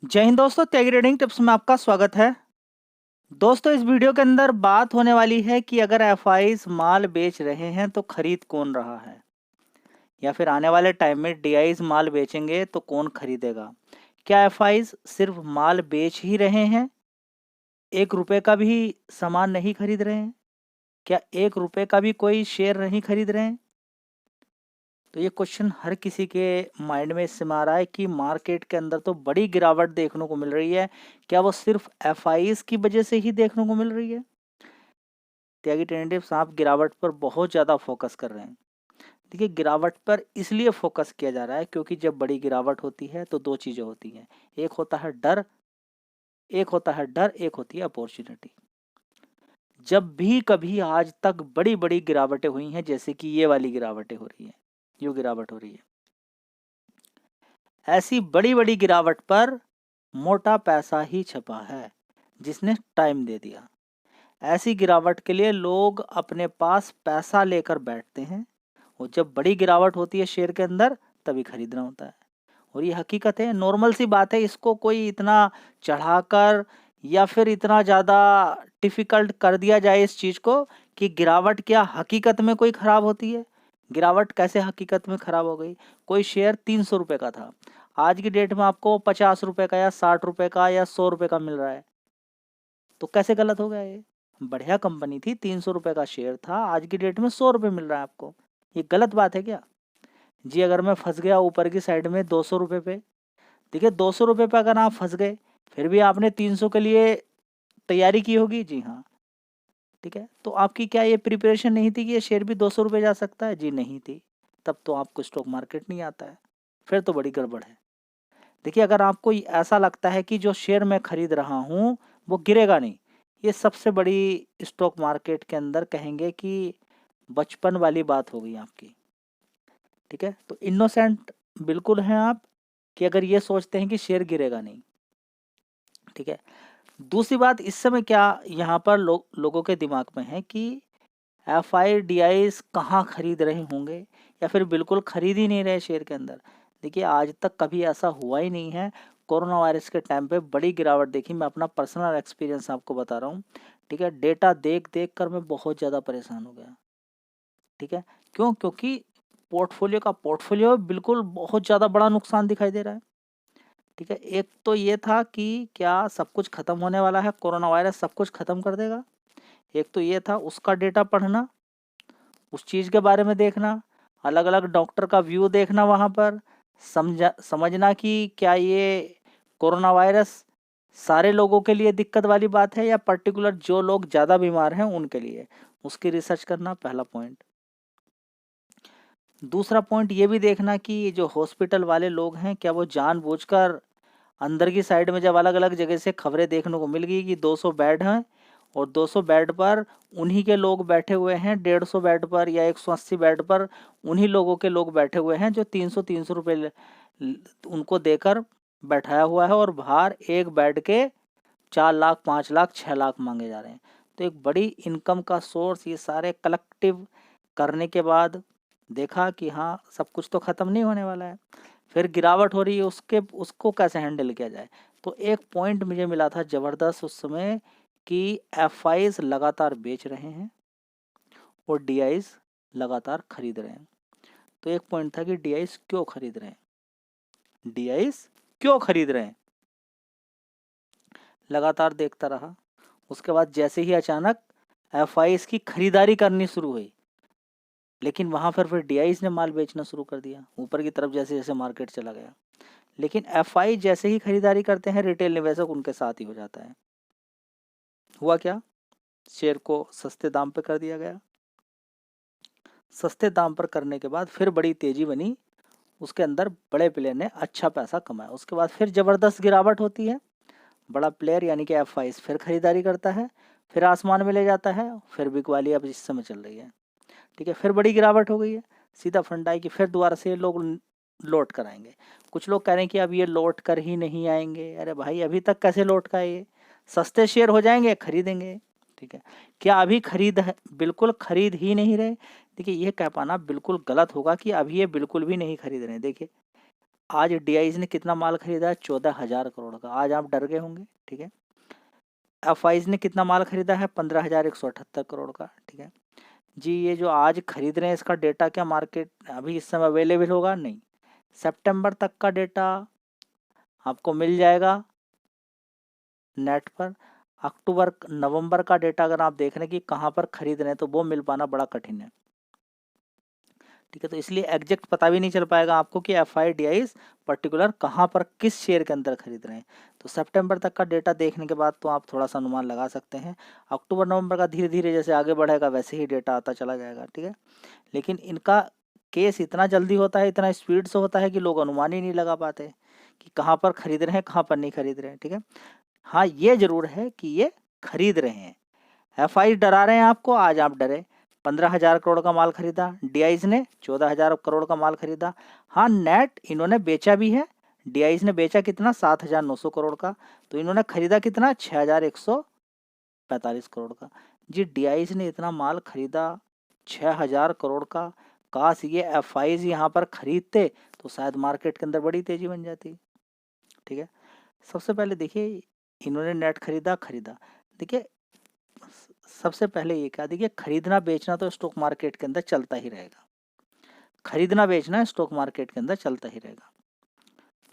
जय हिंद दोस्तों, त्यागी trading tips में आपका स्वागत है। दोस्तों, इस वीडियो के अंदर बात होने वाली है कि अगर एफआईज माल बेच रहे हैं तो खरीद कौन रहा है, या फिर आने वाले टाइम में डीआईज माल बेचेंगे तो कौन खरीदेगा। क्या एफआईज सिर्फ माल बेच ही रहे हैं, 1 रुपए का भी सामान नहीं खरीद रहे हैं? क्या 1 रुपए का भी कोई शेयर नहीं खरीद रहे हैं? तो ये क्वेश्चन हर किसी के माइंड में इस समय आ रहा है कि मार्केट के अंदर तो बड़ी गिरावट देखने को मिल रही है। क्या वो सिर्फ एफआईज की वजह से ही देखने को मिल रही है? त्यागी ट्रेडिंग आप गिरावट पर बहुत ज़्यादा फोकस कर रहे हैं। देखिए, गिरावट पर इसलिए फोकस किया जा रहा है क्योंकि जब बड़ी गिरावट होती है तो दो चीज़ें होती हैं। एक होता है डर, एक होती है अपॉर्चुनिटी। जब भी कभी आज तक बड़ी बड़ी गिरावटें हुई हैं, जैसे कि ये वाली गिरावटें हो रही हैं, जो गिरावट हो रही है, ऐसी बड़ी बड़ी गिरावट पर मोटा पैसा ही छपा है जिसने टाइम दे दिया। ऐसी गिरावट के लिए लोग अपने पास पैसा लेकर बैठते हैं, और जब बड़ी गिरावट होती है शेयर के अंदर तभी खरीदना होता है। और ये हकीकत है, नॉर्मल सी बात है। इसको कोई इतना चढ़ाकर या फिर इतना ज़्यादा डिफिकल्ट कर दिया जाए इस चीज़ को कि गिरावट क्या हकीकत में कोई ख़राब होती है? गिरावट कैसे हकीकत में ख़राब हो गई? कोई शेयर 300 रुपये का था, आज की डेट में आपको 50 रुपये का या 60 रुपये का या 100 रुपये का मिल रहा है, तो कैसे गलत हो गया ये? बढ़िया कंपनी थी, 300 रुपये का शेयर था, आज की डेट में 100 रुपये मिल रहा है आपको, ये गलत बात है क्या? जी, अगर मैं फंस गया ऊपर की साइड में 200 रुपये पे, देखिए 200 रुपये पे अगर आप फंस गए, फिर भी आपने 300 के लिए तैयारी की होगी। जी हाँ, ठीक है। तो आपकी क्या ये प्रिपरेशन नहीं थी कि ये शेयर भी 200 रुपये जा सकता है? जी नहीं थी। तब तो आपको स्टॉक मार्केट नहीं आता है, फिर तो बड़ी गड़बड़ है। देखिए, अगर आपको ऐसा लगता है कि जो शेयर मैं खरीद रहा हूँ वो गिरेगा नहीं, ये सबसे बड़ी स्टॉक मार्केट के अंदर कहेंगे कि बचपन वाली बात हो गई आपकी। ठीक है, तो इनोसेंट बिल्कुल हैं आप कि अगर ये सोचते हैं कि शेयर गिरेगा नहीं। ठीक है, दूसरी बात, इस समय क्या यहाँ पर लोगों के दिमाग में है कि एफ आई डी आई कहाँ खरीद रहे होंगे, या फिर बिल्कुल खरीद ही नहीं रहे शेयर के अंदर। देखिए, आज तक कभी ऐसा हुआ ही नहीं है। कोरोना वायरस के टाइम पे बड़ी गिरावट देखी, मैं अपना पर्सनल एक्सपीरियंस आपको बता रहा हूँ। ठीक है, डेटा देख देख कर मैं बहुत ज़्यादा परेशान हो गया। ठीक है, क्यों? क्योंकि पोर्टफोलियो बिल्कुल बहुत ज़्यादा बड़ा नुकसान दिखाई दे रहा है। ठीक है, एक तो ये था कि क्या सब कुछ ख़त्म होने वाला है, कोरोना वायरस सब कुछ ख़त्म कर देगा। एक तो ये था, उसका डेटा पढ़ना, उस चीज़ के बारे में देखना, अलग अलग डॉक्टर का व्यू देखना, वहाँ पर समझना कि क्या ये कोरोना वायरस सारे लोगों के लिए दिक्कत वाली बात है या पर्टिकुलर जो लोग ज़्यादा बीमार हैं उनके लिए, उसकी रिसर्च करना, पहला पॉइंट। दूसरा पॉइंट ये भी देखना कि जो हॉस्पिटल वाले लोग हैं, क्या वो जानबूझकर अंदर की साइड में, जब अलग अलग जगह से खबरें देखने को मिल गई कि 200 बेड हैं और 200 बेड पर उन्हीं के लोग बैठे हुए हैं, 150 बेड पर या 180 बेड पर उन्हीं लोगों के लोग बैठे हुए हैं जो 300 रुपये उनको देकर बैठाया हुआ है, और बाहर एक बेड के 4 लाख, 5 लाख, 6 लाख मांगे जा रहे हैं। तो एक बड़ी इनकम का सोर्स, ये सारे कलेक्टिव करने के बाद देखा कि हाँ, सब कुछ तो ख़त्म नहीं होने वाला है, फिर गिरावट हो रही है, उसको कैसे हैंडल किया जाए। तो एक पॉइंट मुझे मिला था ज़बरदस्त उस समय कि एफ लगातार बेच रहे हैं और डी लगातार खरीद रहे हैं। तो एक पॉइंट था कि डी क्यों खरीद रहे हैं, डी क्यों खरीद रहे हैं, लगातार देखता रहा। उसके बाद जैसे ही अचानक एफ की खरीदारी करनी शुरू हुई, लेकिन वहाँ पर फिर डी ने माल बेचना शुरू कर दिया ऊपर की तरफ, जैसे जैसे मार्केट चला गया। लेकिन एफ जैसे ही खरीदारी करते हैं, रिटेल निवेशक उनके साथ ही हो जाता है। हुआ क्या? शेयर को सस्ते दाम पर कर दिया गया। सस्ते दाम पर करने के बाद फिर बड़ी तेजी बनी, उसके अंदर बड़े प्लेयर ने अच्छा पैसा कमाया। उसके बाद फिर ज़बरदस्त गिरावट होती है, बड़ा प्लेयर यानी कि एफ फिर खरीदारी करता है, फिर आसमान में ले जाता है, फिर बिकवाली अब इस समय चल रही है। ठीक है, फिर बड़ी गिरावट हो गई है, सीधा फंडा है कि फिर दोबारा से लोग लौट कर आएंगे। कुछ लोग कह रहे हैं कि अब ये लौट कर ही नहीं आएंगे। अरे भाई, अभी तक कैसे लौट कर आए? ये सस्ते शेयर हो जाएंगे, खरीदेंगे। ठीक है, क्या अभी बिल्कुल खरीद ही नहीं रहे? देखिए, ये कह पाना बिल्कुल गलत होगा कि अभी ये बिल्कुल भी नहीं खरीद रहे हैं। देखिए, आज डीआईज ने कितना माल खरीदा है? 14,000 करोड़ का। आज आप डर गए होंगे, ठीक है। एफआईज ने कितना माल खरीदा है? 15,178 करोड़ का, ठीक है जी। ये जो आज खरीद रहे हैं इसका डेटा क्या मार्केट अभी इस समय अवेलेबल होगा? नहीं। सितंबर तक का डेटा आपको मिल जाएगा नेट पर। अक्टूबर नवंबर का डेटा अगर आप देख रहे हैं कि कहाँ पर खरीद रहे हैं तो वो मिल पाना बड़ा कठिन है, ठीक है। तो इसलिए एग्जैक्ट पता भी नहीं चल पाएगा आपको कि एफआईडीआईज पर्टिकुलर कहाँ पर किस शेयर के अंदर खरीद रहे हैं। तो सितंबर तक का डेटा देखने के बाद तो आप थोड़ा सा अनुमान लगा सकते हैं। अक्टूबर नवंबर का धीरे धीरे जैसे आगे बढ़ेगा वैसे ही डेटा आता चला जाएगा, ठीक है। लेकिन इनका केस इतना जल्दी होता है, इतना स्पीड से होता है कि लोग अनुमान ही नहीं लगा पाते कि कहाँ पर खरीद रहे हैं कहाँ पर नहीं खरीद रहे हैं, ठीक है। हाँ ये जरूर है कि ये खरीद रहे हैं। एफआई डरा रहे हैं आपको, आज आप डरे। 15,000 करोड़ का माल खरीदा, डीआईज ने 14,000 करोड़ का माल खरीदा। हाँ नेट इन्होंने बेचा भी है। डीआईज ने बेचा कितना? 7,900 करोड़ का। तो इन्होंने खरीदा कितना? 6,145 करोड़ का। जी डीआईज ने इतना माल खरीदा 6,000 करोड़ का। काश ये एफआईज यहाँ पर खरीदते तो शायद मार्केट के अंदर बड़ी तेजी बन जाती, ठीक है। सबसे पहले देखिए इन्होंने नेट खरीदा। देखिए सबसे पहले ये क्या, देखिए खरीदना बेचना तो स्टॉक मार्केट के अंदर चलता ही रहेगा। खरीदना बेचना स्टॉक मार्केट के अंदर चलता ही रहेगा।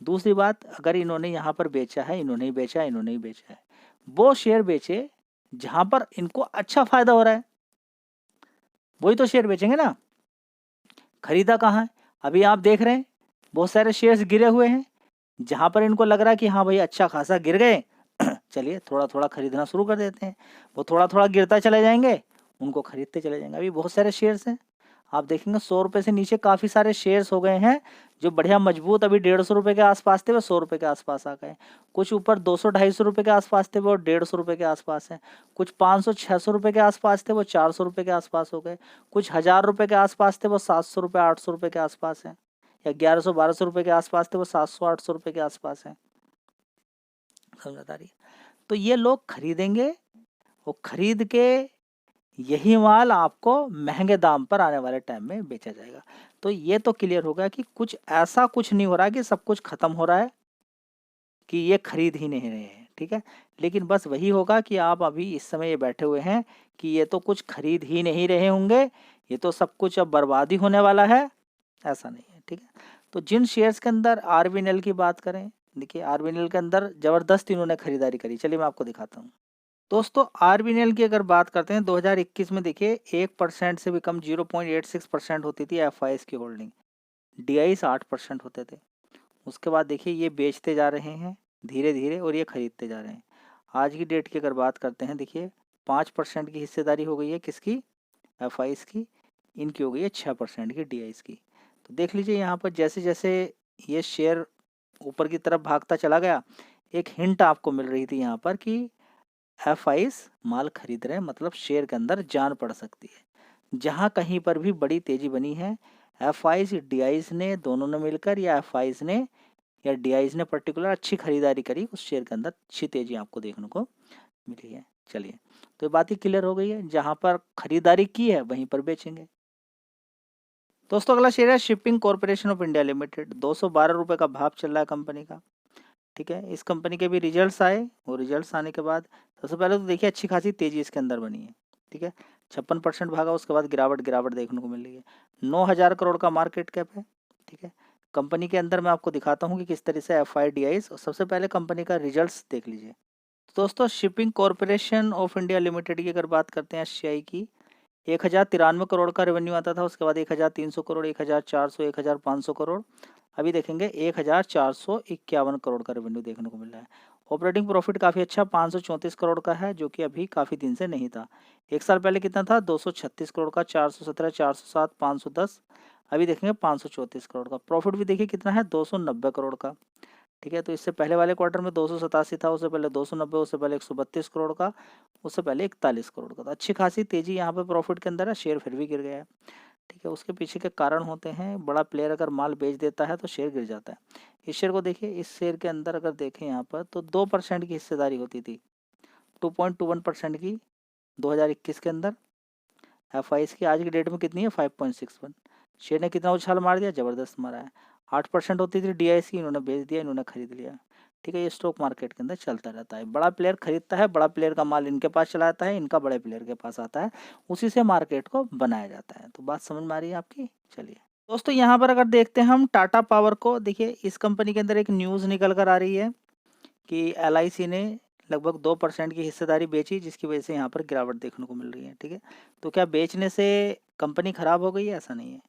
दूसरी बात, अगर इन्होंने यहाँ पर बेचा है, इन्होंने ही बेचा है, वो शेयर बेचे जहां पर इनको अच्छा फायदा हो रहा है, वही तो शेयर बेचेंगे ना। खरीदा कहाँ है? अभी आप देख रहे हैं बहुत सारे शेयर्स गिरे हुए हैं, जहां पर इनको लग रहा है कि हाँ भाई अच्छा खासा गिर गए चलिए थोड़ा थोड़ा खरीदना शुरू कर देते हैं। वो थोड़ा थोड़ा गिरता चले जाएंगे, उनको खरीदते चले जाएंगे। अभी बहुत सारे शेयर्स हैं, आप देखेंगे 100 रुपये से नीचे काफ़ी सारे शेयर्स हो गए हैं जो बढ़िया मजबूत अभी 150 रुपये के आसपास थे वो 100 रुपये के आसपास आ गए। कुछ ऊपर 200-250 रुपये के आसपास थे वो 150 रुपये के आसपास हैं। कुछ 500-600 रुपये के आसपास थे वो 400 रुपये के आसपास हो गए। कुछ 1,000 रुपये के आसपास थे वो 700 रुपये 800 रुपये के आसपास हैं। या 1100-1200 रुपये के आसपास थे वो 700-800 रुपये के आसपास हैं। समझ आ रही है? तो ये लोग खरीदेंगे, वो खरीद के यही माल आपको महंगे दाम पर आने वाले टाइम में बेचा जाएगा। तो ये तो क्लियर होगा कि कुछ ऐसा कुछ नहीं हो रहा है कि सब कुछ खत्म हो रहा है कि ये खरीद ही नहीं रहे हैं, ठीक है। लेकिन बस वही होगा कि आप अभी इस समय ये बैठे हुए हैं कि ये तो कुछ खरीद ही नहीं रहे होंगे, ये तो सब कुछ अब बर्बादी होने वाला है, ऐसा नहीं है, ठीक है। तो जिन शेयर्स के अंदर आरबीएनएल की बात करें, देखिए आरबीएनएल के अंदर जबरदस्त इन्होंने खरीदारी करी। चलिए मैं आपको दिखाता हूँ। दोस्तों आरबीएनएल की अगर बात करते हैं 2021 में देखिए 1% से भी कम 0.86% होती थी एफआईएस की होल्डिंग। डीआईस 8% होते थे। उसके बाद देखिए ये बेचते जा रहे हैं धीरे धीरे और ये खरीदते जा रहे हैं। आज की डेट की अगर बात करते हैं देखिए 5% की हिस्सेदारी हो गई है किसकी? एफआईएस की। इनकी हो गई है 6% की डीआईस की। तो देख लीजिए यहाँ पर जैसे जैसे ये शेयर ऊपर की तरफ भागता चला गया, एक हिंट आपको मिल रही थी यहाँ पर कि एफआईज माल खरीद रहे हैं, मतलब शेयर के अंदर जान पड़ सकती है। जहां कहीं पर भी बड़ी तेजी बनी है एफआईज डीआईज ने दोनों ने मिलकर या एफआईज ने या डीआईज ने पर्टिकुलर अच्छी खरीदारी करी, उस शेयर के अंदर अच्छी तेजी आपको देखने को मिली है। चलिए तो ये बात ही क्लियर हो गई है, जहां पर खरीदारी की है वहीं पर बेचेंगे। दोस्तों अगला शेयर है shipping corporation of India limited. 212 रुपये का भाव चल रहा है कंपनी का, ठीक है। इस कंपनी के भी रिजल्ट्स आए और रिजल्ट्स आने के बाद सबसे पहले तो देखिए अच्छी खासी तेजी इसके अंदर बनी है, ठीक है। 56% भागा, उसके बाद गिरावट देखने को मिल रही है। 9,000 करोड़ का मार्केट कैप है, ठीक है। कंपनी के अंदर मैं आपको दिखाता हूँ कि किस तरह से एफआईडीआईज, और सबसे पहले कंपनी का रिजल्ट्स देख लीजिए। दोस्तों shipping corporation of India limited की अगर बात करते हैं एससीआई की, 1,093 करोड़ का रेवेन्यू आता था, उसके बाद 1,300 करोड़, 1,400, 1,500 करोड़, अभी देखेंगे 1,451 करोड़ का रेवेन्यू देखने को मिल रहा है। ऑपरेटिंग प्रॉफिट काफ़ी अच्छा 534 करोड़ का है, जो कि अभी काफ़ी दिन से नहीं था। एक साल पहले कितना था? 236 करोड़ का, 417, 407, 510, अभी देखेंगे 534 करोड़ का। प्रॉफिट भी देखिए कितना है? 290 करोड़ का, ठीक है। तो इससे पहले वाले क्वार्टर में 287 था, उससे पहले 290, उससे पहले 132 करोड़ का, उससे पहले 41 करोड़ का। तो अच्छी खासी तेजी यहाँ पे प्रॉफिट के अंदर है, शेयर फिर भी गिर गया है, ठीक है। उसके पीछे के कारण होते हैं, बड़ा प्लेयर अगर माल बेच देता है तो शेयर गिर जाता है। इस शेयर को देखिए, इस शेयर के अंदर अगर देखें यहाँ पर तो 2% की हिस्सेदारी होती थी, 2.21% की 2021 के अंदर। एफआईएस की आज की डेट में कितनी है? 5.61। शेयर ने कितना उछाल मार दिया? जबरदस्त मारा है। 8% होती थी DIC, इन्होंने बेच दिया, इन्होंने खरीद लिया। ठीक है, ये स्टॉक मार्केट के अंदर चलता रहता है। बड़ा प्लेयर खरीदता है, बड़ा प्लेयर का माल इनके पास चला आता है, इनका बड़े प्लेयर के पास आता है, उसी से मार्केट को बनाया जाता है। तो बात समझ में आ रही है आपकी? चलिए दोस्तों, यहाँ पर अगर देखते हैं हम टाटा पावर को, देखिए इस कंपनी के अंदर एक न्यूज़ निकल कर आ रही है कि LIC ने लगभग 2% की हिस्सेदारी बेची, जिसकी वजह से यहाँ पर गिरावट देखने को मिल रही है। ठीक है, तो क्या बेचने से कंपनी खराब हो गई है? ऐसा नहीं है,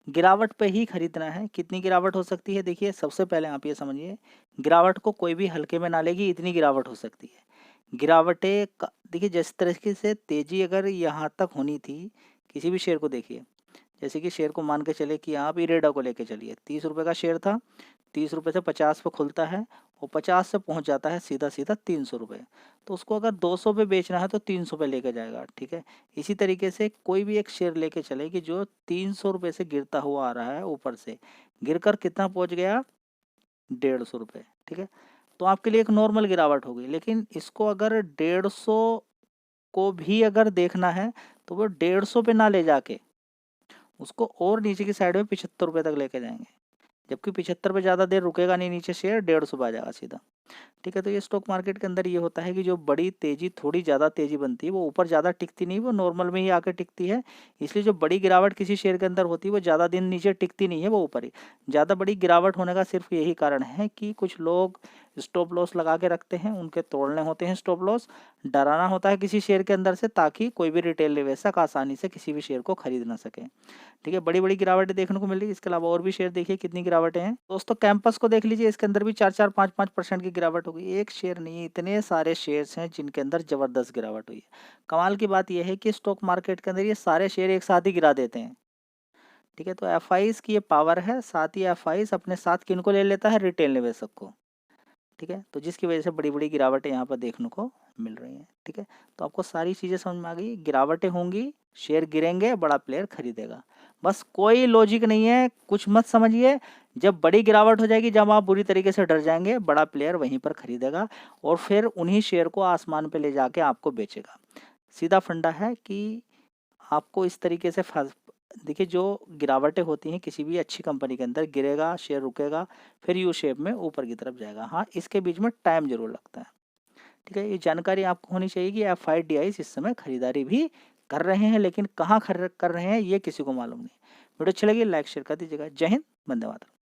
गिरावट पे ही खरीदना है। कितनी गिरावट हो सकती है? देखिए सबसे पहले आप ये समझिए, गिरावट को कोई भी हल्के में ना लेगी, इतनी गिरावट हो सकती है। गिरावटें देखिए, जिस तरीके से तेजी अगर यहाँ तक होनी थी, किसी भी शेयर को देखिए, जैसे कि शेयर को मान के चले कि आप इरेडा को लेके चलिए, 30 रुपये का शेयर था, 30 रुपये से 50 पे खुलता है और 50 से पहुंच जाता है सीधा सीधा 300 रुपये। तो उसको अगर 200 पे बेचना है तो 300 पे लेके जाएगा। ठीक है, इसी तरीके से कोई भी एक शेयर लेके चले कि जो 300 रुपये से गिरता हुआ आ रहा है, ऊपर से गिरकर कितना पहुंच गया? 150 रुपये। ठीक है, तो आपके लिए एक नॉर्मल गिरावट हो गई। लेकिन इसको अगर 150 को भी अगर देखना है तो वो 150 पे ना ले जाके उसको और नीचे की साइड में 75 रुपये तक लेके जाएंगे, जबकि 75 पे ज़्यादा देर रुकेगा नहीं नीचे, शेयर 150 पे आ जाएगा सीधा। ठीक है, तो ये स्टॉक मार्केट के अंदर ये होता है कि जो बड़ी तेजी, थोड़ी ज़्यादा तेजी बनती है, वो ऊपर ज़्यादा टिकती नहीं, वो नॉर्मल में ही आकर टिकती है। इसलिए जो बड़ी गिरावट किसी शेयर के अंदर होती है वो ज़्यादा दिन नीचे टिकती नहीं है, वो ऊपर ही। ज़्यादा बड़ी गिरावट होने का सिर्फ यही कारण है कि कुछ लोग स्टॉप लॉस लगा के रखते हैं, उनके तोड़ने होते हैं स्टॉप लॉस, डराना होता है किसी शेयर के अंदर से, ताकि कोई भी रिटेल निवेशक आसानी से किसी भी शेयर को खरीद ना सके। ठीक है, बड़ी बड़ी गिरावटें देखने को मिल रही है। इसके अलावा और भी शेयर देखिए कितनी गिरावटें हैं। दोस्तों कैंपस को देख लीजिए, इसके अंदर भी 4-4, 5-5% की गिरावट हो गई। एक शेयर नहीं, इतने सारे शेयर्स हैं जिनके अंदर जबरदस्त गिरावट हुई है। कमाल की बात यह है कि स्टॉक मार्केट के अंदर ये सारे शेयर एक साथ ही गिरा देते हैं। ठीक है, तो FIs की ये पावर है। साथ ही FIs अपने साथ किनको ले लेता है? रिटेल निवेशक को। ठीक है, तो जिसकी वजह से बड़ी बड़ी गिरावटें यहाँ पर देखने को मिल रही हैं। ठीक है, तो आपको सारी चीज़ें समझ में आ गई। गिरावटें होंगी, शेयर गिरेंगे, बड़ा प्लेयर खरीदेगा। बस कोई लॉजिक नहीं है, कुछ मत समझिए। जब बड़ी गिरावट हो जाएगी, जब आप बुरी तरीके से डर जाएंगे, बड़ा प्लेयर वहीं पर खरीदेगा और फिर उन्हीं शेयर को आसमान पे ले जाके आपको बेचेगा। सीधा फंडा है कि आपको इस तरीके से देखिए, जो गिरावटें होती हैं किसी भी अच्छी कंपनी के अंदर, गिरेगा, शेयर रुकेगा, फिर यू शेप में ऊपर की तरफ जाएगा। हाँ, इसके बीच में टाइम जरूर लगता है। ठीक है, ये जानकारी आपको होनी चाहिए कि FIDIs इस समय खरीदारी भी कर रहे हैं, लेकिन कहाँ कर रहे हैं ये किसी को मालूम नहीं। वीडियो अच्छी लगी लाइक शेयर कर दीजिएगा। जय हिंद, वंदे मातरम।